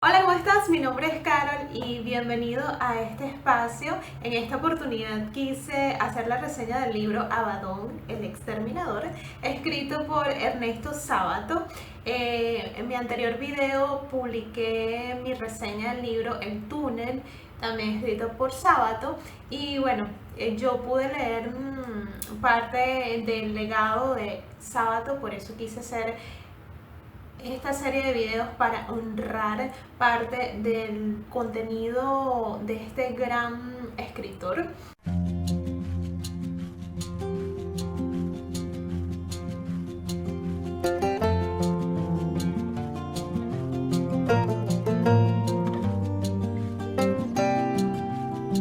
Hola, ¿cómo estás? Mi nombre es Carol y bienvenido a este espacio. En esta oportunidad quise hacer la reseña del libro Abaddon, el exterminador, escrito por Ernesto Sábato. En mi anterior video publiqué mi reseña del libro El túnel, también escrito por Sábato. Y bueno, yo pude leer parte del legado de Sábato, por eso quise hacer esta serie de videos para honrar parte del contenido de este gran escritor.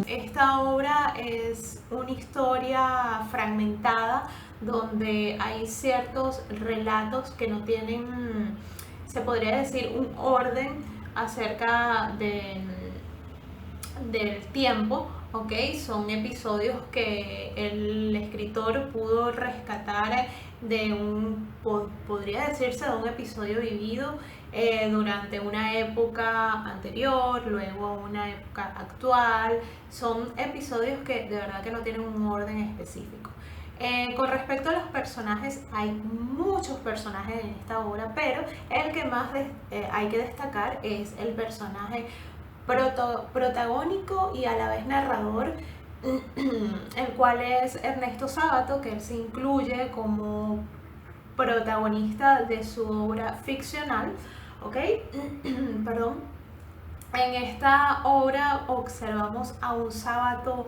Esta obra es una historia fragmentada donde hay ciertos relatos que no tienen, se podría decir, un orden acerca del tiempo, ¿ok? Son episodios que el escritor pudo rescatar de podría decirse, de un episodio vivido durante una época anterior, luego una época actual. Son episodios que de verdad que no tienen un orden específico. Con respecto a los personajes, hay muchos personajes en esta obra, pero el que más hay que destacar es el personaje protagónico y a la vez narrador, el cual es Ernesto Sábato, que él se incluye como protagonista de su obra ficcional, ¿ok? Perdón. En esta obra observamos a un Sábato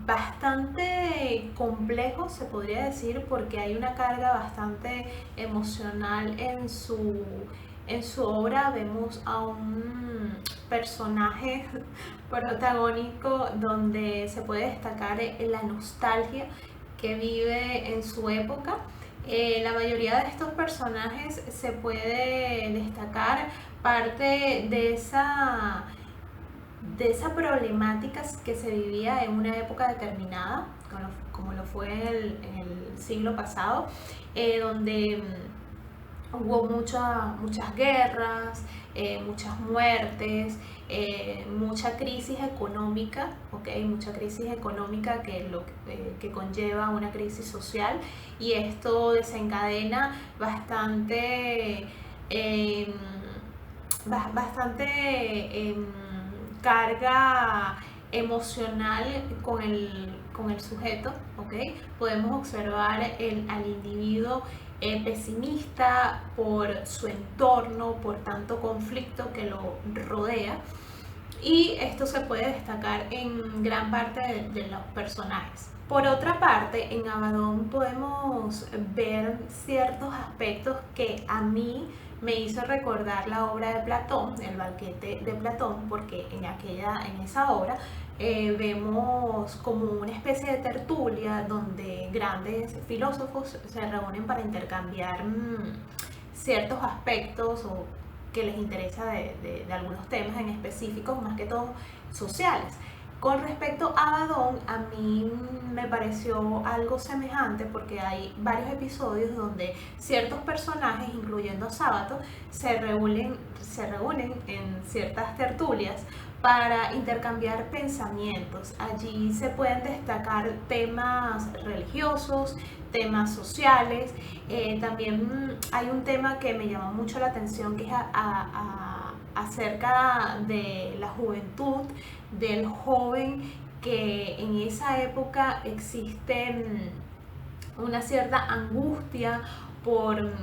bastante complejo, se podría decir, porque hay una carga bastante emocional en su obra. Vemos a un personaje protagónico donde se puede destacar la nostalgia que vive en su época. La mayoría de estos personajes se puede destacar parte de esa problemática que se vivía en una época determinada, como lo fue en el siglo pasado, donde hubo muchas guerras, muchas muertes, mucha crisis económica, ¿okay? Mucha crisis económica que conlleva una crisis social, y esto desencadena eh, bastante carga emocional con el sujeto, ¿ok? Podemos observar al individuo pesimista por su entorno, por tanto conflicto que lo rodea, y esto se puede destacar en gran parte de los personajes. Por otra parte, en Abaddon podemos ver ciertos aspectos que a mí me hizo recordar la obra de Platón, el banquete de Platón, porque en esa obra vemos como una especie de tertulia donde grandes filósofos se reúnen para intercambiar ciertos aspectos o que les interesa de algunos temas en específicos, más que todo sociales. Con respecto a Abaddon, a mí me pareció algo semejante porque hay varios episodios donde ciertos personajes, incluyendo a Sábato, se reúnen en ciertas tertulias para intercambiar pensamientos. Allí se pueden destacar temas religiosos, temas sociales. También hay un tema que me llamó mucho la atención, que es acerca de la juventud, del joven, que en esa época existe una cierta angustia por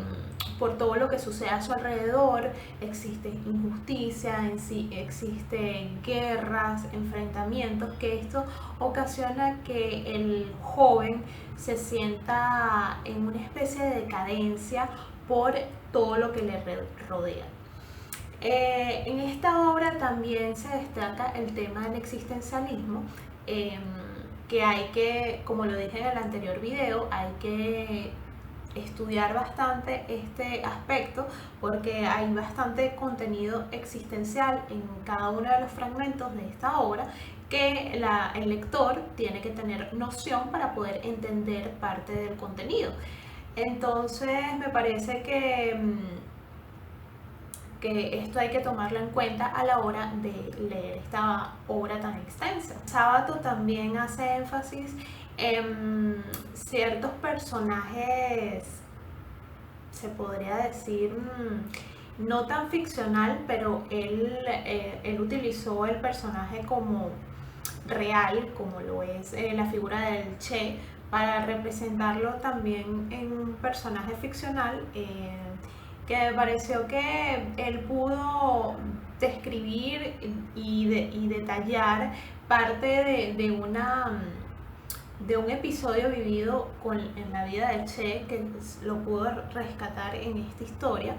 todo lo que sucede a su alrededor. Existe injusticia en sí, existen guerras, enfrentamientos, que esto ocasiona que el joven se sienta en una especie de decadencia por todo lo que le rodea. En esta obra también se destaca el tema del existencialismo, que hay que, como lo dije en el anterior video, hay que estudiar bastante este aspecto porque hay bastante contenido existencial en cada uno de los fragmentos de esta obra que el lector tiene que tener noción para poder entender parte del contenido. Entonces me parece que esto hay que tomarlo en cuenta a la hora de leer esta obra tan extensa. Sábato también hace énfasis en ciertos personajes, se podría decir, no tan ficcional, pero él utilizó el personaje como real, como lo es la figura del Che, para representarlo también en un personaje ficcional, que me pareció que él pudo describir y detallar parte de un episodio vivido en la vida del Che, que lo pudo rescatar en esta historia.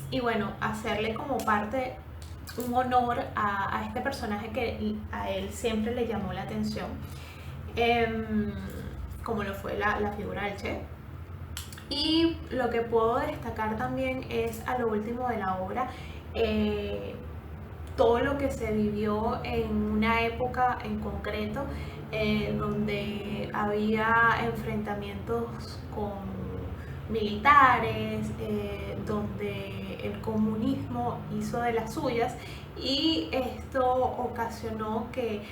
Y bueno, hacerle como parte un honor a este personaje que a él siempre le llamó la atención, como lo fue la figura del Che. Y lo que puedo destacar también es a lo último de la obra, todo lo que se vivió en una época en concreto, donde había enfrentamientos con militares, donde el comunismo hizo de las suyas, y esto ocasionó que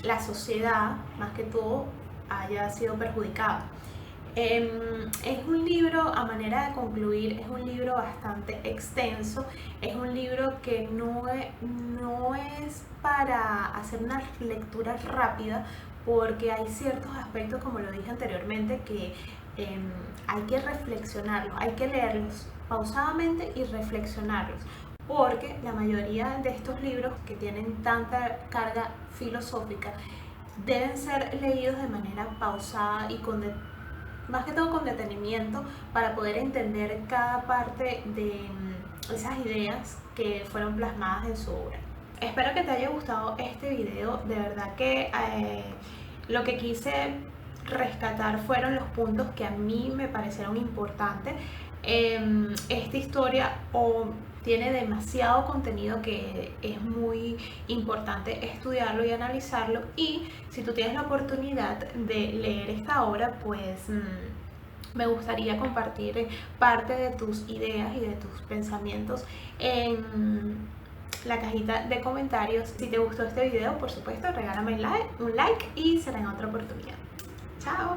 la sociedad, más que todo, haya sido perjudicada. Es un libro, a manera de concluir, es un libro bastante extenso, es un libro que no es para hacer una lectura rápida, porque hay ciertos aspectos, como lo dije anteriormente, que hay que reflexionarlos, hay que leerlos pausadamente y reflexionarlos, porque la mayoría de estos libros que tienen tanta carga filosófica deben ser leídos de manera pausada y más que todo con detenimiento, para poder entender cada parte de esas ideas que fueron plasmadas en su obra. Espero que te haya gustado este video. De verdad que lo que quise rescatar fueron los puntos que a mí me parecieron importantes. Esta historia tiene demasiado contenido que es muy importante estudiarlo y analizarlo, y si tú tienes la oportunidad de leer esta obra, pues me gustaría compartir parte de tus ideas y de tus pensamientos en la cajita de comentarios. Si te gustó este video, por supuesto, regálame un like y será en otra oportunidad. Chao.